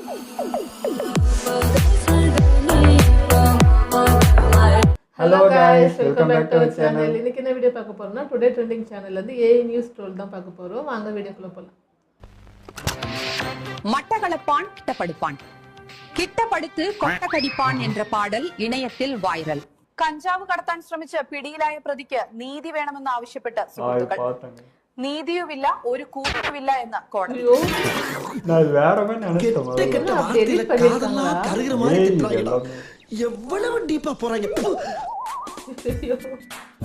Hello guys, welcome back to our channel. இன்னைக்கு என்ன video பார்க்க போறோம்னா டுடே ட்ரெண்டிங் சேனல்ல இருந்து ஏஐ நியூஸ் ட்ரோல் தான் பார்க்க போறோம். வாங்க வீடியோக்குள்ள போலாம். மட்டக்களப்பான் கிட்டப்படுப்பான், കിട്ടപടുത്ത് കൊട്ടക്കടിപ്പാൻ എன்ற പാടൽ ഇണയത്തിൽ വൈറൽ. കഞ്ചാവ് കടത്താൻ ശ്രമിച്ച പിടിയിലായ പ്രതിക്ക് നീതി വേണമെന്ന് ആവശ്യപ്പെട്ട് സുഹൃത്തുക്കൾ. നീതിയുമില്ല ഒരു കൂട്ടുമില്ല എന്ന കോടതി. எவ்வளவு டீப்பா போறாங்க.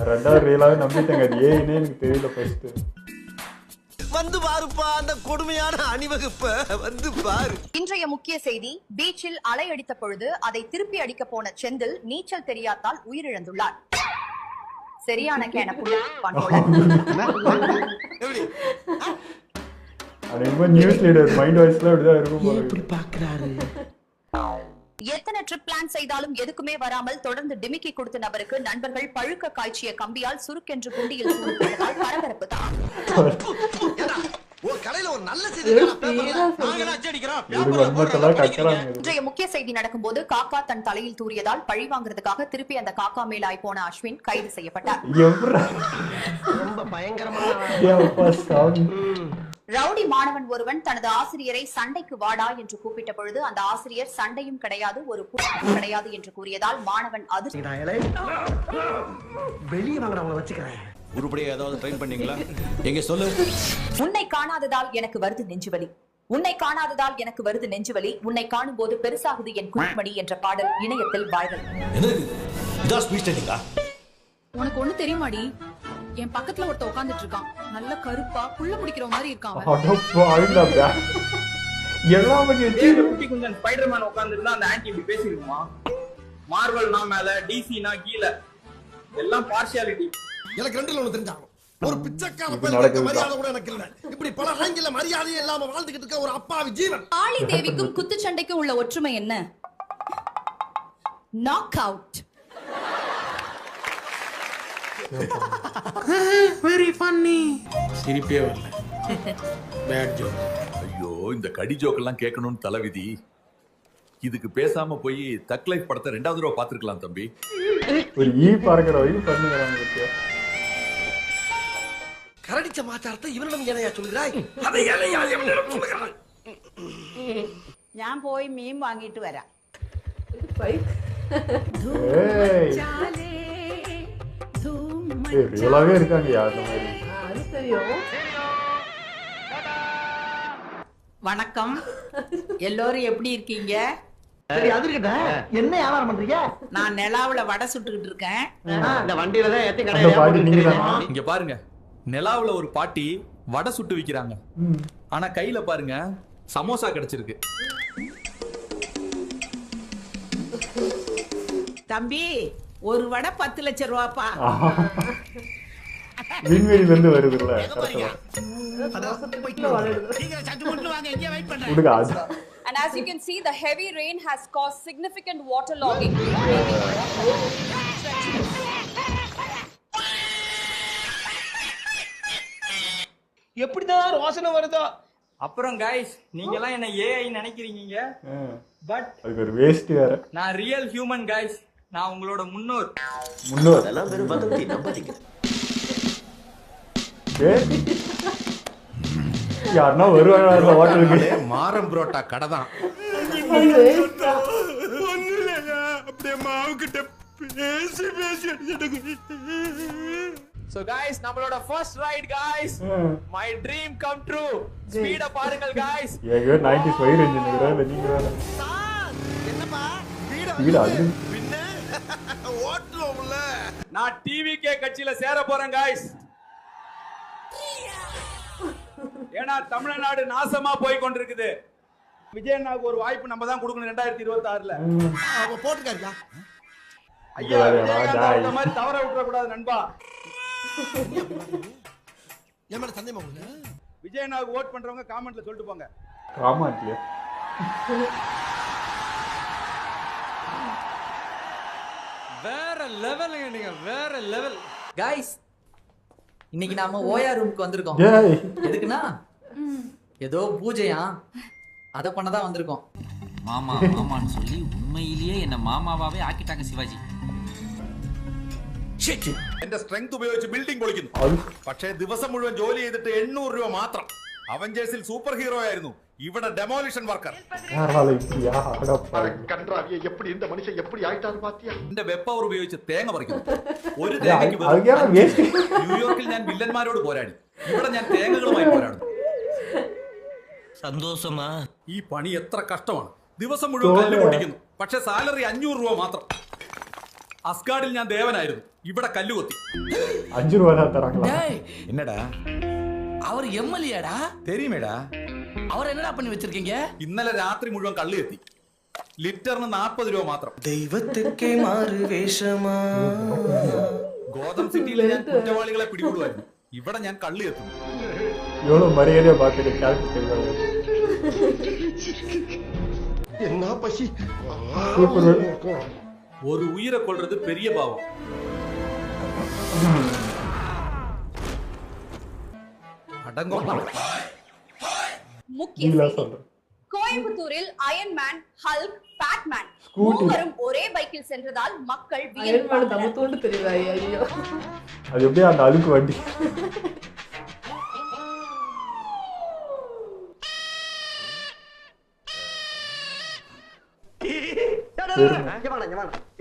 ரெண்டாவது ரீலாவே நம்பிட்டேங்க. ஏன்னு எனக்கு தெரியல ஃபர்ஸ்ட். வந்து பாருப்பா அந்த கொடுமையான அணிவகுப்ப வந்து பாரு. இன்றைய முக்கிய செய்தி, பீச்சில் அலை அடித்த பொழுது அதை திருப்பி அடிக்க போன செந்தில் நீச்சல் தெரியாதால் உயிரிழந்துள்ளார். சரியான கேன நியூஸ் லீடர் மைண்ட் வாய்ஸ்ல அப்படிதான் இருக்கும் போல. எப்படி பாக்குறாரு? எத்தனை ட்ரிப் பிளான் செய்தாலும் எதுக்குமே வராமல் தொடர்ந்து டிமிக்கி கொடுத்த நபருக்கு நண்பர்கள் பழுக்க காய்ச்சிய கம்பியால் சுருக்கென்று குண்டியில் சூழ்நிலையால் பரபரப்பு தான். இன்றைய முக்கிய செய்தி நடக்கும்போது காக்கா தன் தலையில் தூறியதால் பழி வாங்குறதுக்காக திருப்பி அந்த காக்கா மேலாய் போன அஸ்வின் கைது செய்யப்பட்டார். ரவுடி மாணவன் ஒருவன் தனது ஆசிரியரை சண்டைக்கு வாடா என்று கூப்பிட்ட பொழுது அந்த ஆசிரியர் சண்டையும் கிடையாது ஒரு கூட்டம் கிடையாது என்று கூறியதால் மாணவன் உன்னை காணாததால் எனக்கு வருது நெஞ்சுவலி, உன்னை காணாததால் எனக்கு வருது நெஞ்சுவலி, உன்னை காணும் போது பெருசாகுது என் குளிமணி என்ற பாடல் இணையத்தில் வைரல். உனக்கு ஒண்ணு தெரியுமாடி, என் பக்கத்துல ஒருத்த உட்கார்ந்துட்டு இருக்கான், நல்ல கருப்பா புள்ள முடிக்கிற மாதிரி இருக்கான். ஸ்பைடர்மேன் உட்கார்ந்துருந்தா அந்த ஆன்டி இப்படி பேசிருக்குமா? மார்வல்னா மேல, டிசினா கீழ, எல்லாம் பார்ஷியாலிட்டி. எனக்கு ரெண்டுல ஒண்ணு தெரிஞ்சாகும். ஒரு பிச்சைக்கார பையனுக்கு மரியாதை கூட எனக்கு இல்ல. இப்படி பல ஆங்கில மரியாதையே இல்லாம வாழ்ந்துகிட்டு இருக்க ஒரு அப்பாவி ஜீவன். ஆளி தேவிக்கும் குத்துச்சண்டைக்கும் உள்ள ஒற்றுமை என்ன? Knock out. Very funny. சிரிப்பே வரல. Bad joke. ஐயோ, இந்த கடி ஜோக் எல்லாம் கேட்கணும்னு தலைவிதி. இதுக்கு பேசாம போய் தக் லைஃப் படத்தை ரெண்டாவது தடவை பாத்துக்கலாம் தம்பி. ஒரு ஈ பார்க்கற ஈ பண்ணுங்கறாங்க. கரடிச்ச மாச்சாரத்தை இவனிடம் ஏனையா சொல்கிறாய்? அதை ஏனையா இவனிடம் சொல்கிறாய்? ഞാൻ പോയി മീൻ വാങ്ങിയിട്ട് വരാം. ரியலாவே இருக்காங்க யார் மாதிரி. அது தெரியும். வணக்கம், எல்லாரும் எப்படி இருக்கீங்க? சரி, அது இருக்கடா. என்ன வியாபாரம் பண்றீங்க? நான் நிலாவுல வடை சுட்டுக்கிட்டு இருக்கேன். இந்த வண்டியில தான் ஏத்தி அந்த கடையில பாட்டி நீங்க தானா? இங்க பாருங்க, நிலாவுல ஒரு பாட்டி வடை சுட்டு விக்கிறாங்க. ஆனா கையில பாருங்க சமோசா கிடைச்சிருக்கு. தம்பி, ஒரு வடை 10 லட்சம் ரூபாப்பா. விண்வெளியில இருந்து வருதுல்ல. And as you can see, the heavy rain has caused significant water logging. எப்படிதான் ரோசனை வருதோ. அப்புறம் गाइस, நீங்க எல்லாம் என்ன ஏஐ நினைக்கிறீங்க, பட் அது ஒரு வேஸ்ட் வேற. நான் ரியல் ஹியூமன் गाइस. நான் உங்களோட முன்னோர். அதெல்லாம் வெறும் வதந்தி, நம்பாதீங்க. யாருன்னா வருவாங்க அந்த ஹோட்டலுக்கு. மாரம் புரோட்டா கடை தான். அப்படியே மாவு கிட்ட பேசி So guys, நம்மளோட first ride guys. My dream come true. Speed up பாருங்கள் guys. ஏங்க 90s ஃபயர் இன்ஜின் இருக்குறா நீங்க வேற. என்னப்பா வீடு அது பின்ன ஓட்டுறோம்ல. நான் டிவிகே கட்சியில சேர போறேன் guys. ஏன்னா தமிழ்நாடு நாசமா போய் கொண்டிருக்குது. விஜயண்ணாவுக்கு ஒரு வாய்ப்பு நம்ம தான் கொடுக்கணும் 2026ல. அவ போட்டுக்காரியா? ஐயா, இந்த மாதிரி தவற விட்டுற கூடாது நண்பா. ஏமாட சந்தேகமா உள்ள விஜயண்ணாவுக்கு ஓட் பண்றவங்க காமெண்ட்ல சொல்லிட்டு போங்க. காமெண்ட்ல வேற லெவலுங்க, நீங்க வேற லெவல். गाइस, இன்னைக்கு நாம ஓயா ரூமுக்கு வந்திருக்கோம். எதுக்குன்னா ஏதோ பூஜையா, அத பண்ணதான் வந்திருக்கோம். മാമാ മാമാന്ന് சொல்லி ഉண்மைയിலேயே என்ன മാമാവാவே ആക്കിட்டாங்க ശിവാജി. എന്റെ സ്ട്രെങ്ത് ഉപയോഗിച്ച് ബിൽഡിംഗ് പൊളിക്കുന്നു. പക്ഷേ ദിവസം മുഴുവൻ ജോലി ചെയ്തിട്ട് 800 രൂപ മാത്രം. അവഞ്ചേഴ്സിൽ സൂപ്പർ ഹീറോ ആയിരുന്നു, ഇവിടെ ഡെമോളിഷൻ വർക്കർ. എന്റെ വെബ് പവർ ഉപയോഗിച്ച് തേങ്ങ പറിക്കുന്നു. ഒരു തേങ്ങയ്ക്ക് ന്യൂയോർക്കിൽ ഞാൻ വില്ലന്മാരോട് പോരാടി, ഇവിടെ ഞാൻ തേങ്ങകളുമായി പോരാടുന്നു. സന്തോഷമാ? ഈ പണി എത്ര കഷ്ടമാണ്. ദിവസം മുഴുവൻ കല്ല് പൊട്ടിക്കുന്നു, പക്ഷെ സാലറി 500 രൂപ മാത്രം. അസ്കാഡിൽ ഞാൻ ദേവനായിരുന്നു, ഇവിടെ കല്ലുകൊത്തി. 5 രൂപ തരാங்களா? என்னடா அவர் எம்எல்ஏடா? தெரியுமேடா. அவர் என்னடா பண்ணி வச்சிருக்கீங்க? ഇന്നലെ രാത്രി മുഴുവൻ കള്ളു എത്തി, ലിറ്ററിന് 40 രൂപ മാത്രം. ദൈവത്തിക്കേ മാറ് വേഷമാ. ഗോതം സിറ്റിയിൽ ഞാൻ കുറ്റവാളികളെ പിടികൂടുമായിരുന്നു, ഇവിടെ ഞാൻ കള്ളു എത്തുന്നു. எவ்வளவு மரியாதையா பாத்துட்டு கேரக்டர் தெரியாது. என்ன பசி. ஒரு உயிரை கொல்றது பெரிய பாவம். கோயம்புத்தூரில் அயன்மேன், ஹல்க், பேட்மேன் மூவரும் ஒரே பைக்கில் சென்றதால் மக்கள் தெரியுதா? ஐயோ, அது எப்படி அந்த அழுக்கு வண்டி?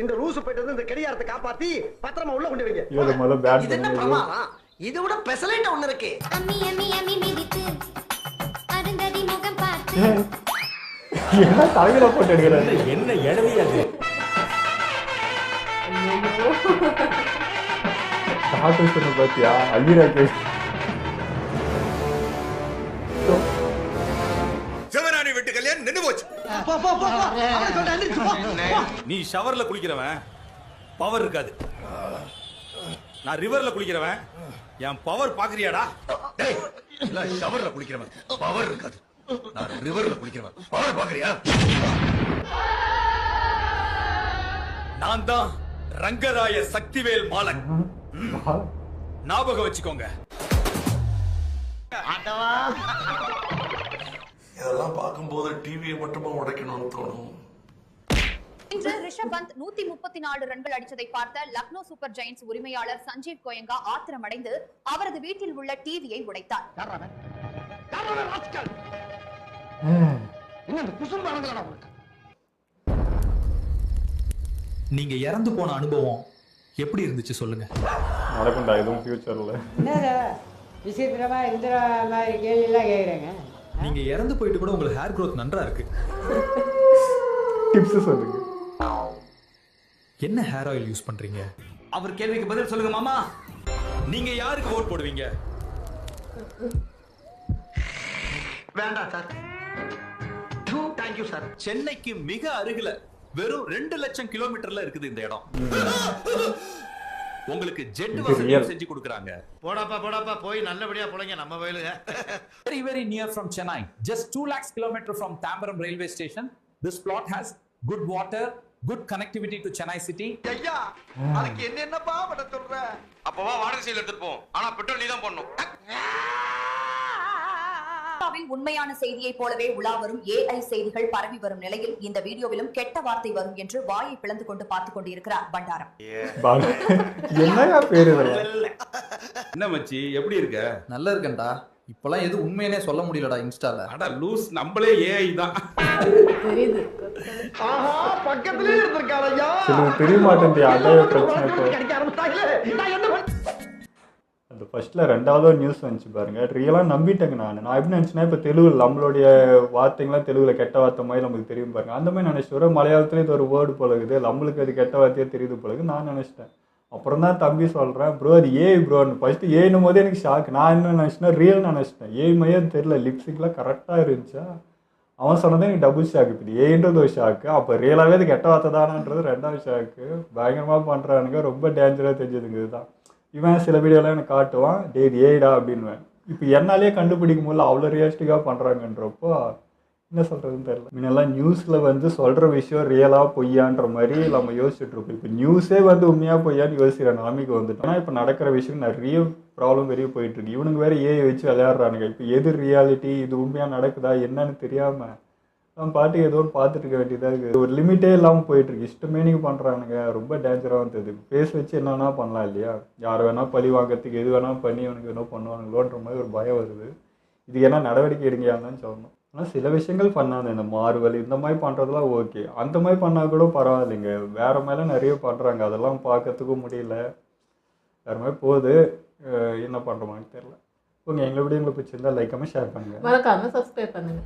இந்த லூசு போயிட்டு இந்த கடியாரத்தை காப்பாத்தி பத்திரமா உள்ள கொண்டு வைங்க. இது முதல்ல பேட் இது என்ன பிரமாதம்? இது விட பெசலைட் ஒண்ணு இருக்கு. அம்மி அம்மி அம்மி மிதித்து அருந்ததி முகம் பார்த்து என்ன தலையில போட்டு எடுக்கிறாரு? என்ன எடவி அது? டாக்டர் சொன்ன பாத்தியா? ஐயராக்கு சிவராணி வீட்டு கல்யாணம் நின்னு போச்சு. நீ ஷவர்ல குளிக்கிறவன், பவர் இருக்காது. நான் ரிவர்ல குளிக்கிறவன், என் பவர் பாக்குறியாடா? ஷவர்ல குளிக்கிறவன் பவர் இருக்காது, நான் ரிவர்ல குளிக்கிறவன் பவர் பாக்குறியா? நான் தான் ரங்கராய சக்திவேல் மாலன். ஞாபகம் வச்சுக்கோங்க. இதெல்லாம் பார்க்கும்போது டிவியை மட்டுமா உடைக்கணும்னு தோணும். இன்று ரிஷப் பந்த் 134 ரன்கள் அடித்ததை பார்த்த லக்னோ சூப்பர் ஜெயின்ஸ் உரிமையாளர் சஞ்சீவ் கோயங்கா ஆத்திரமடைந்து அவரது வீட்டில் உள்ள டிவியை உடைத்தார். நீங்க இறந்து போன அனுபவம் எப்படி இருந்துச்சு சொல்லுங்க. நடக்கும்டா இதுவும் ஃபியூச்சர்ல. விசித்திரமா இந்த மாதிரி கேள்வி எல்லாம் கேக்குறேங்க. நீங்க இறந்து போயிட்டு கூட உங்களுக்கு ஹேர் growth நன்றா இருக்கு. டிப்ஸ் சொல்லுங்க. என்ன ஹேர் ஆயில் யூஸ் பண்றீங்க? அவர் கேள்விக்கு பதில் சொல்லுங்க மாமா. நீங்க யாருக்கு ஓட் போடுவீங்க? வேண்டாம் சார். Thank you sir. சென்னைக்கு மிக அருகில வெறும் 2 லட்சம் கிலோமீட்டர்ல இருக்குது இந்த இடம். உங்களுக்கு ஜெட் வசதி செஞ்சு கொடுக்கறாங்க. போடாப்பா போய் நல்லபடியா போலங்க நம்ம வயலுங்க. Very near from Chennai, just 2 lakhs kilometer from Tambaram railway station. This plot has good water, good connectivity to Chennai city. ஐயா அதுக்கு என்னப்பா பண்ண சொல்ற? அப்பவா வாடகை சைடுல எடுத்துட்டு போ, ஆனா பெட்ரோல் நீ தான் போடணும். உண்மையான செய்தியை போலவே உலா வரும் AI செய்திகள் பரவி வரும் நிலையில் இந்த வீடியோவிலும் கெட்ட வார்த்தை வரும் என்று வாயை பிளந்து கொண்டு பார்த்துக் கொண்டிருக்கிறார் பண்டாரம். என்னையா பேரு? என்ன மச்சி எப்படி இருக்க? நல்லா இருக்கேன்டா. இப்பெல்லாம் எது உண்மையனே சொல்ல முடியலடா இன்ஸ்டால. அட லூஸ், நம்மளே AI தான். தெரியுது. ஆஹா பக்கத்துலயே இருந்திருக்காரு ஐயா. சில தெரிய மாட்டேன்டியா, அதான் பிரச்சனை. கிடைக்க ஆரம்பிச்சாங்களே, நான் என்ன அந்த ஃபர்ஸ்ட்ல ரெண்டாவது நியூஸ் வந்துச்சு பாருங்க. ரியலாக நம்பிட்டேங்க நான் எப்படி நினச்சேன்னா, இப்போ தெலுங்குல நம்மளுடைய வார்த்தைங்களாம் தெலுங்குல கெட்ட வார்த்தை மாதிரி நமக்கு தெரியும் பாருங்க. அந்த மாதிரி நினச்சிட்டு மலையாளத்துல இது ஒரு வேர்டு போலகுது, நம்மளுக்கு அது கெட்ட வார்த்தையே தெரியுது போலகு நான் நினச்சிட்டேன். அப்புறம் தான் தம்பி சொல்கிறேன், ப்ரோ அது ப்ரோன்னு. ஃபஸ்ட்டு ஏன்னும் போதே எனக்கு ஷாக். நான் என்ன நினச்சிட்டேன், ரியல் நினச்சிட்டேன். மையே தெரியல, லிப்ஸ்டிக்லாம் கரெக்டாக இருந்துச்சா. அவன் சொன்னதே எனக்கு டபுள் ஷாக். இப்போ ஏன்றது ஒரு ஷாக்கு, அப்போ ரியலாகவே அது கெட்ட வார்த்தை தானான்றது ரெண்டாவது ஷாக்கு. பயங்கரமாக பண்ணுறானுங்க, ரொம்ப டேஞ்சராக தெரிஞ்சதுங்க. இதுதான் இவன் சில வீடியோலாம் எனக்கு காட்டுவான், இது ஏடா அப்படின்வேன். இப்போ என்னாலே கண்டுபிடிக்க முடியல, அவ்வளோ ரியலிஸ்டிக்காக பண்ணுறாங்கன்றப்போ என்ன சொல்கிறதுன்னு தெரியல. முன்னெல்லாம் நியூஸில் சொல்கிற விஷயம் ரியலாக பொய்யான்ற மாதிரி நம்ம யோசிச்சுட்ருப்போம். இப்போ நியூஸே உண்மையாக பொய்யான்னு யோசிக்கிற நிலைமைக்கு வந்துட்டோம். ஆனால் இப்போ நடக்கிற விஷயம் நிறைய ப்ராப்ளம் வெளியே போயிட்டுருக்கு. இவனுக்கு வேறு ஏஐ வச்சு விளையாடுறானுங்க. இப்போ எது ரியாலிட்டி, இது உண்மையாக நடக்குதா என்னன்னு தெரியாமல் நம்ம பாட்டுக்கு ஏதோ ஒன்று பார்த்துட்டு இருக்க வேண்டியதாக இருக்குது. ஒரு லிமிட்டே இல்லாமல் போயிட்டுருக்கு. இஷ்டமே நீங்கள் பண்ணுறானுங்க, ரொம்ப டேஞ்சராக இருந்தது. பேஸ் வச்சு என்னென்னா பண்ணலாம் இல்லையா, யார் வேணால் பழி வாங்கிறதுக்கு எது வேணால் பண்ணி அவனுக்கு என்ன பண்ணுவானுங்களோன்ற மாதிரி ஒரு பயம் வருது. இது என்ன நடவடிக்கை எடுங்கயான்னு சொல்லணும். ஆனால் சில விஷயங்கள் பண்ணாது, இந்த மார்வல் இந்த மாதிரி பண்ணுறதுலாம் ஓகே. அந்த மாதிரி பண்ணால் கூட பரவாயில்லைங்க. வேறு மேலே நிறைய பண்ணுறாங்க, அதெல்லாம் பார்க்கறதுக்கும் முடியல. வேறு மாதிரி போகுது, என்ன பண்ணுறோமான்னு தெரில. ஓகே, எங்களை விட உங்களுக்கு பிடிச்சிருந்தா லைக் பண்ணி ஷேர் பண்ணுங்கள், மறக்காம சப்ஸ்கிரைப் பண்ணுங்க.